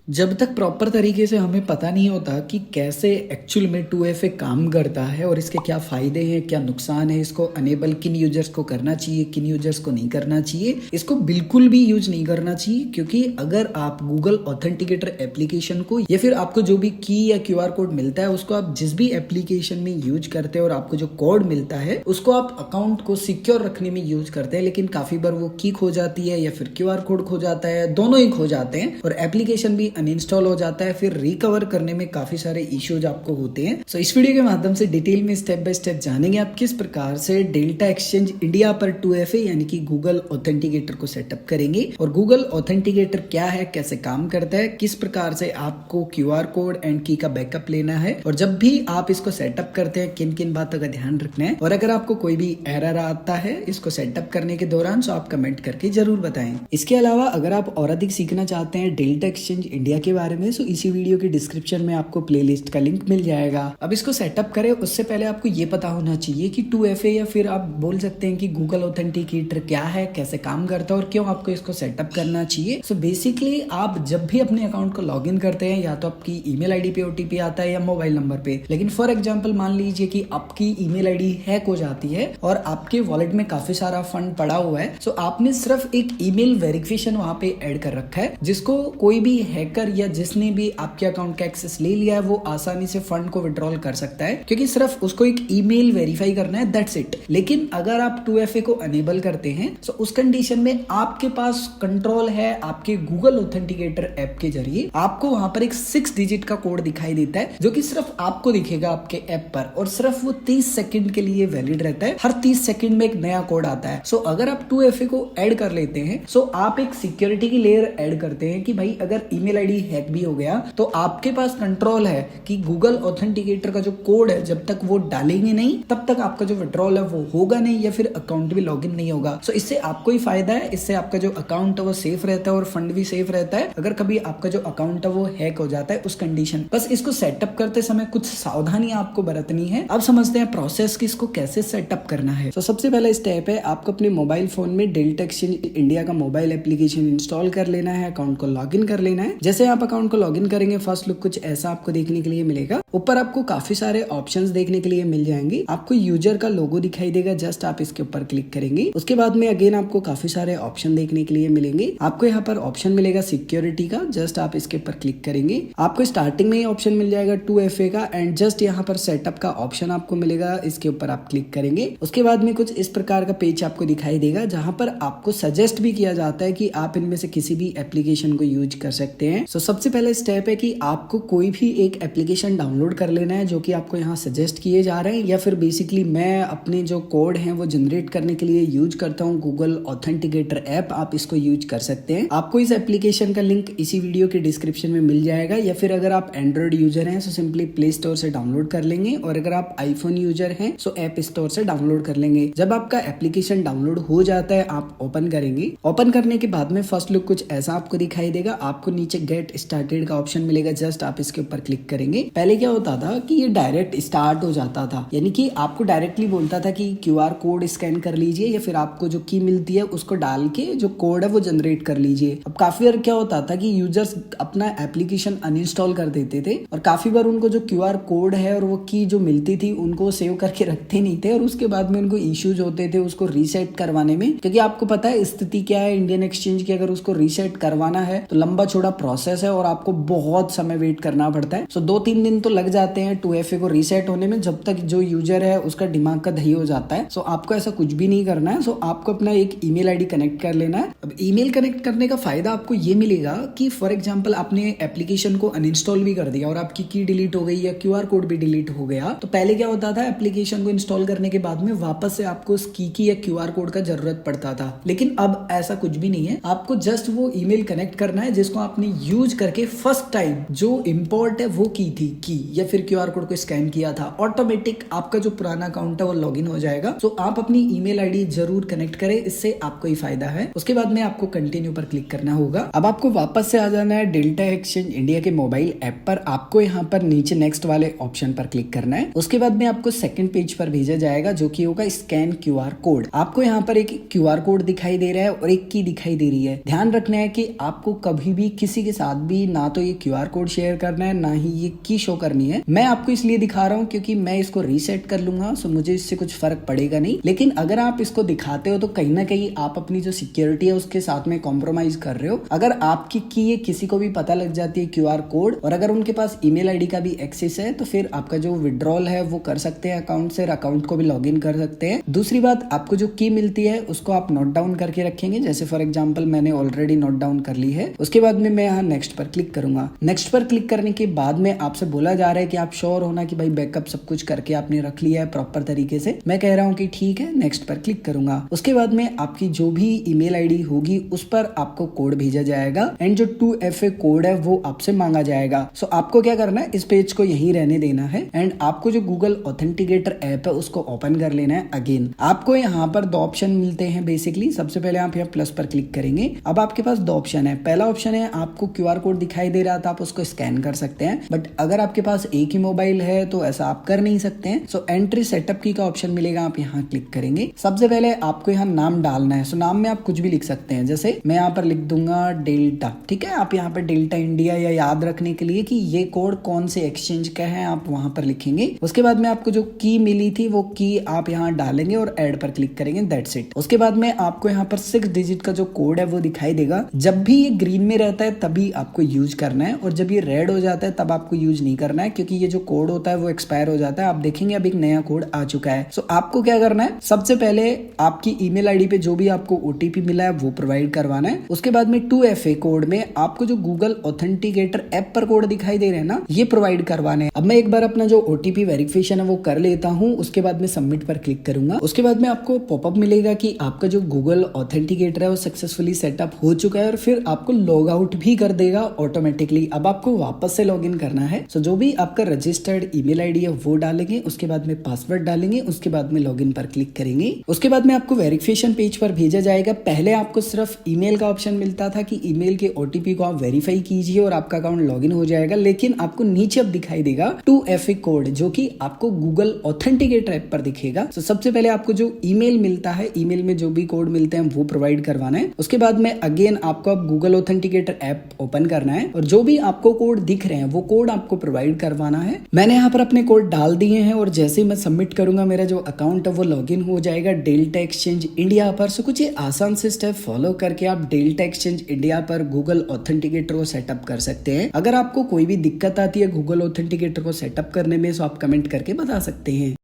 जब तक प्रॉपर तरीके से हमें पता नहीं होता कि कैसे एक्चुअल में 2FA काम करता है और इसके क्या फ़ायदे हैं, क्या नुकसान है, इसको अनेबल किन यूजर्स को करना चाहिए, किन यूजर्स को नहीं करना चाहिए, इसको बिल्कुल भी यूज नहीं करना चाहिए। क्योंकि अगर आप गूगल ऑथेंटिकेटर एप्लीकेशन को या फिर आपको जो भी की या QR कोड मिलता है उसको आप जिस भी एप्लीकेशन में यूज करते हैं और आपको जो कोड मिलता है उसको आप अकाउंट को सिक्योर रखने में यूज करते हैं, लेकिन काफ़ी बार वो की खो जाती है या फिर QR कोड खो जाता है, दोनों ही खो जाते हैं और एप्लीकेशन भी अनइंस्टॉल हो जाता है। फिर रिकवर करने में काफी सारे इश्यूज आपको होते हैं। सो इस वीडियो के माध्यम से डिटेल में स्टेप बाय स्टेप जानेंगे आप किस प्रकार से डेल्टा एक्सचेंज इंडिया पर 2FA यानी कि गूगल ऑथेंटिकेटर को सेटअप करेंगे और गूगल ऑथेंटिकेटर क्या है, कैसे काम करता है, किस प्रकार से आपको QR कोड एंड की का बैकअप लेना है और जब भी आप इसको सेटअप करते हैं किन किन बातों का ध्यान रखना है। और अगर आपको कोई भी एरर आता है इसको सेटअप करने के दौरान तो आप कमेंट करके जरूर बताएं। इसके अलावा अगर आप और अधिक सीखना चाहते हैं डेल्टा एक्सचेंज इंडिया के बारे में तो इसी वीडियो के डिस्क्रिप्शन में आपको प्लेलिस्ट का लिंक मिल जाएगा। अब इसको सेटअप करें उससे पहले आपको ये पता होना चाहिए कि 2FA या फिर आप बोल सकते हैं कि गूगल ऑथेंटिकेटर क्या है, कैसे काम करता है और क्यों आपको इसको सेटअप करना चाहिए। सो बेसिकली आप जब भी अपने अकाउंट को लॉग इन करते हैं या तो आपकी ईमेल आईडी पे OTP आता है या मोबाइल नंबर पे, लेकिन फॉर एग्जाम्पल मान लीजिए कि आपकी ईमेल आईडी हैक हो जाती है और आपके वॉलेट में काफी सारा फंड पड़ा हुआ है। सो आपने सिर्फ एक ईमेल वेरिफिकेशन वहां पे ऐड कर रखा है जिसको कोई भी हैकर या जिसने भी आपके अकाउंट का एक्सेस ले लिया है वो आसानी से फंड को विड्रॉल कर सकता है, क्योंकि सिर्फ उसको एक ईमेल वेरीफाई करना है, दैट्स इट। लेकिन अगर आप 2FA को अनेबल करते हैं तो उस कंडीशन में आपके पास कंट्रोल है। आपके गूगल ऑथेंटिकेटर ऐप के जरिए आपको वहां पर एक 6 डिजिट का कोड दिखाई देता है जो कि सिर्फ आपको दिखेगा आपके ऐप पर और सिर्फ वो 30 सेकंड के लिए वैलिड रहता है। हर 30 सेकंड में एक नया कोड आता है। सो अगर आप 2FA को ऐड कर लेते हैं सो आप एक सिक्योरिटी की लेयर ऐड करते हैं कि भाई अगर ईमेल आईडी हैक भी हो गया तो आपके पास कंट्रोल है कि गूगल ऑथेंटिकेटर का जो कोड है जब तक वो डालेंगे नहीं तब तक आपका जो विड्रॉल है वो होगा नहीं या फिर अकाउंट भी लॉगिन नहीं होगा। सो इससे आपको ही फायदा है, इससे आपका जो अकाउंट है वो सेफ रहता है और फंड भी सेफ रहता है अगर कभी आपका जो अकाउंट है वो हैक हो जाता है उस कंडीशन। बस इसको सेटअप करते समय कुछ सावधानी आपको बरतनी है। अब समझते हैं प्रोसेस कि इसको कैसे सेटअप करना है। तो सबसे पहला स्टेप है आपको अपने मोबाइल फोन में डेल्टा एक्सचेंज इंडिया का मोबाइल एप्लीकेशन इंस्टॉल कर लेना है, अकाउंट को लॉगिन कर लेना है। जैसे आप अकाउंट को लॉगिन करेंगे फर्स्ट लुक कुछ ऐसा आपको देखने के लिए मिलेगा। ऊपर आपको काफी सारे ऑप्शंस देखने के लिए मिल जाएंगे। आपको यूजर का लोगो दिखाई देगा, जस्ट आप इसके ऊपर क्लिक करेंगे। उसके बाद में अगेन आपको काफी सारे ऑप्शन देखने के लिए मिलेंगे। आपको यहाँ पर ऑप्शन मिलेगा सिक्योरिटी का, जस्ट आप इसके ऊपर क्लिक करेंगे। आपको स्टार्टिंग में ही ऑप्शन मिल जाएगा 2FA का एंड जस्ट यहाँ पर सेटअप का ऑप्शन आपको मिलेगा, इसके ऊपर आप क्लिक करेंगे। उसके बाद में कुछ इस प्रकार का पेज आपको दिखाई देगा जहां पर आपको सजेस्ट भी किया जाता है कि आप इनमें से किसी भी एप्लीकेशन को यूज कर सकते हैं। सो सबसे पहला स्टेप है कि आपको कोई भी एक एप्लीकेशन डाउनलोड कर लेना है जो कि आपको यहाँ सजेस्ट किए जा रहे हैं, या फिर बेसिकली मैं अपने जो कोड हैं वो जनरेट करने के लिए यूज करता हूँ गूगल ऑथेंटिकेटर ऐप, आप इसको यूज कर सकते हैं। आपको इस एप्लीकेशन का लिंक इसी वीडियो के डिस्क्रिप्शन में मिल जाएगा, या फिर अगर आप एंड्रॉइड यूजर हैं तो सिंपली प्ले स्टोर से डाउनलोड कर लेंगे और अगर आप आईफोन यूजर हैं तो ऐप स्टोर से डाउनलोड कर लेंगे। जब आपका एप्लीकेशन डाउनलोड हो जाता है आप ओपन करेंगे। ओपन करने के बाद में फर्स्ट लुक कुछ ऐसा आपको दिखाई देगा। आपको नीचे गेट स्टार्टेड का ऑप्शन मिलेगा, जस्ट आप इसके ऊपर क्लिक करेंगे। पहले क्या होता था कि ये डायरेक्ट स्टार्ट हो जाता था, यानी कि आपको डायरेक्टली बोलता था कि QR कोड स्कैन कर लीजिए या फिर आपको जो की मिलती है उसको डाल के जो कोड है वो जनरेट कर लीजिए। अब काफी बार क्या होता था कि यूजर्स अपना एप्लीकेशन अनइंस्टॉल कर देते थे और काफी बार उनको जो QR कोड है और वो की जो मिलती थी उनको सेव करके रखते नहीं थे और उसके बाद में उनको इश्यूज होते थे उसको रीसेट करवाने में, क्योंकि आपको पता है स्थिति क्या है इंडियन एक्सचेंज की। अगर उसको रीसेट करवाना है तो लंबा चौड़ा प्रोसेस है और आपको बहुत समय वेट करना पड़ता है। सो 2-3 दिन तो लग जाते हैं 2FA को रीसेट होने में, जब तक जो यूजर है उसका दिमाग का दही हो जाता है। सो आपको ऐसा कुछ भी नहीं करना है। सो आपको अपना एक ईमेल आईडी कनेक्ट कर लेना है। अब ईमेल कनेक्ट करने का फायदा आपको ये मिलेगा कि फॉर एग्जांपल आपने एप्लीकेशन को अनइंस्टॉल भी कर दिया और आपकी की डिलीट हो गई या QR कोड भी डिलीट हो गया, तो पहले क्या होता था एप्लीकेशन को इंस्टॉल करने के बाद में वापस से आपको उस की या QR कोड का जरूरत पड़ता था। लेकिन अब ऐसा कुछ भी नहीं है। आपको जस्ट वो ईमेल कनेक्ट करना है जिसको आपने यूज करके फर्स्ट टाइम जो इंपोर्ट है वो की थी, की या फिर QR कोड को स्कैन किया था, ऑटोमेटिक आपका जो पुराना अकाउंट है वो लॉगिन हो जाएगा। सो आप अपनी ईमेल आईडी जरूर कनेक्ट करें, इससे आपको ही फायदा है। उसके बाद में आपको कंटिन्यू पर क्लिक करना होगा। अब आपको वापस से आ जाना है डेल्टा एक्सचेंज इंडिया के मोबाइल ऐप पर। आपको यहाँ पर नीचे नेक्स्ट वाले ऑप्शन पर क्लिक करना है। उसके बाद में आपको सेकंड पेज पर भेजा जाएगा जो कि होगा स्कैन QR कोड। आपको यहाँ पर एक QR कोड दिखाई दे रहा है और एक की दिखाई दे रही है। ध्यान रखना है कि आपको कभी भी किसी के साथ भी ना तो ये QR कोड शेयर करना है, ना ही ये की शो करनी है। मैं आपको इसलिए दिखा रहा हूँ क्योंकि मैं इसको रीसेट कर लूंगा, सो मुझे इससे कुछ फर्क पड़ेगा नहीं। लेकिन अगर आप इसको दिखाते हो तो कहीं ना कहीं आप अपनी जो सिक्योरिटी है उसके साथ में कॉम्प्रोमाइज कर रहे हो। अगर आपकी की ये किसी को भी पता लग जाती है QR कोड, और अगर उनके पास ईमेल आईडी का भी एक्सेस है, तो फिर आपका जो विड्रॉल है वो कर सकते हैं अकाउंट से, अकाउंट को भी लॉग इन कर सकते हैं। दूसरी बात, आपको जो की मिलती है उसको आप नोट डाउन करके रखेंगे। जैसे फॉर एग्जाम्पल मैंने ऑलरेडी नोट डाउन कर ली है। उसके बाद में मैं यहाँ नेक्स्ट पर क्लिक करूंगा। नेक्स्ट पर क्लिक करने के बाद में आपसे बोला जा रहा है कि आप श्योर होना कि भाई बैकअप सब कुछ करके आपने रख लिया है प्रॉपर तरीके से। मैं कह रहा हूँ कि ठीक है, नेक्स्ट पर क्लिक करूंगा। उसके बाद में आपकी जो भी ईमेल आईडी होगी उस पर आपको कोड भेजा जाएगा एंड जो 2FA कोड है वो आपसे मांगा जाएगा। सो आपको क्या करना है, इस पेज को यहीं रहने देना है एंड आपको जो गूगल ऑथेंटिकेटर ऐप है उसको ओपन कर लेना है। अगेन आपको यहाँ पर दो ऑप्शन मिलते हैं बेसिकली। सबसे पहले आप यहाँ प्लस पर क्लिक करेंगे। अब आपके पास दो ऑप्शन है। पहला ऑप्शन है आपको QR कोड दिखाई दे रहा था, आप उसको स्कैन कर सकते हैं, बट अगर आपके पास एक ही मोबाइल है तो ऐसा आप कर नहीं सकते हैं। सो एंट्री सेटअप की का ऑप्शन मिलेगा, आप यहाँ क्लिक करेंगे। सबसे पहले आपको यहाँ नाम डालना है। सो नाम में आप कुछ भी लिख सकते हैं, जैसे मैं यहाँ पर लिख दूंगा डेल्टा। ठीक है, आप यहाँ पर डेल्टा इंडिया, या याद रखने के लिए कि ये कोड कौन से एक्सचेंज का है आप वहां पर लिखेंगे। उसके बाद में आपको जो की मिली थी वो की आप यहाँ डालेंगे और ऐड पर क्लिक करेंगे। That's it. उसके बाद में आपको यहाँ पर 6 डिजिट का जो कोड है वो दिखाई देगा। जब भी ये ग्रीन में रहता है तभी आपको यूज करना है, और जब ये रेड हो जाता है तब आपको यूज नहीं करना है, क्योंकि ये जो कोड होता है वो एक्सपायर हो जाता है। आप देखेंगे अब एक नया कोड आ चुका है। सो आपको क्या करना है, सबसे पहले आपकी ईमेल आईडी पे जो भी आपको OTP मिला है वो प्रोवाइड करवाना है। उसके बाद में 2FA कोड में आपको जो गूगल ऑथेंटिकेटर ऐप पर कोड दिखाई दे रहे हैं ना, ये प्रोवाइड करवाने हैं। अब मैं एक बार अपना जो OTP वेरिफिकेशन है वो कर लेता हूँ। उसके बाद में सबमिट पर क्लिक करूंगा। उसके बाद में आपको पॉपअप मिलेगा कि आपका जो गूगल ऑथेंटिकेटर है वो सक्सेसफुली सेटअप हो चुका है, और फिर आपको लॉग आउट भी कर देगा ऑटोमेटिकली। अब आपको वापस से लॉग इन करना है। सो जो भी आपका रजिस्टर्ड ईमेल आईडी है वो डालेंगे, उसके बाद में पासवर्ड डालेंगे, उसके बाद में लॉग इन पर क्लिक करेंगे। उसके बाद में आपको वेरिफिकेशन पेज पर भेजा जाएगा। पहले आपको सिर्फ ईमेल का ऑप्शन मिलता था कि ईमेल के OTP को आप वेरीफाई कीजिए और आपका अकाउंट लॉग इन हो जाएगा, लेकिन आपको नीचे अब दिखाई देगा 2FA कोड, जो कि आपको गूगल ऑथेंटिकेटर ऐप पर दिखेगा। तो सबसे पहले आपको जो ईमेल मिलता है, ईमेल में जो भी कोड मिलते हैं वो प्रोवाइड करवाना है। उसके बाद में अगेन आपको अब गूगल ऑथेंटिकेटर ऐप ओपन करना है, और जो भी आपको कोड दिख रहे हैं वो कोड आपको प्रोवाइड करवाना है। मैंने यहाँ पर अपने कोड डाल दिए हैं, और जैसे ही मैं सबमिट करूंगा मेरा जो अकाउंट है वो लॉग इन हो जाएगा डेल्टा एक्सचेंज इंडिया पर। सो कुछ आसान से स्टेप फॉलो करके आप डेल्टा एक्सचेंज इंडिया पर गूगल ऑथेंटिकेटर को सेटअप कर सकते हैं। अगर आपको कोई भी दिक्कत आती है गूगल ऑथेंटिकेटर को सेटअप करने में, तो आप कमेंट करके बता सकते हैं।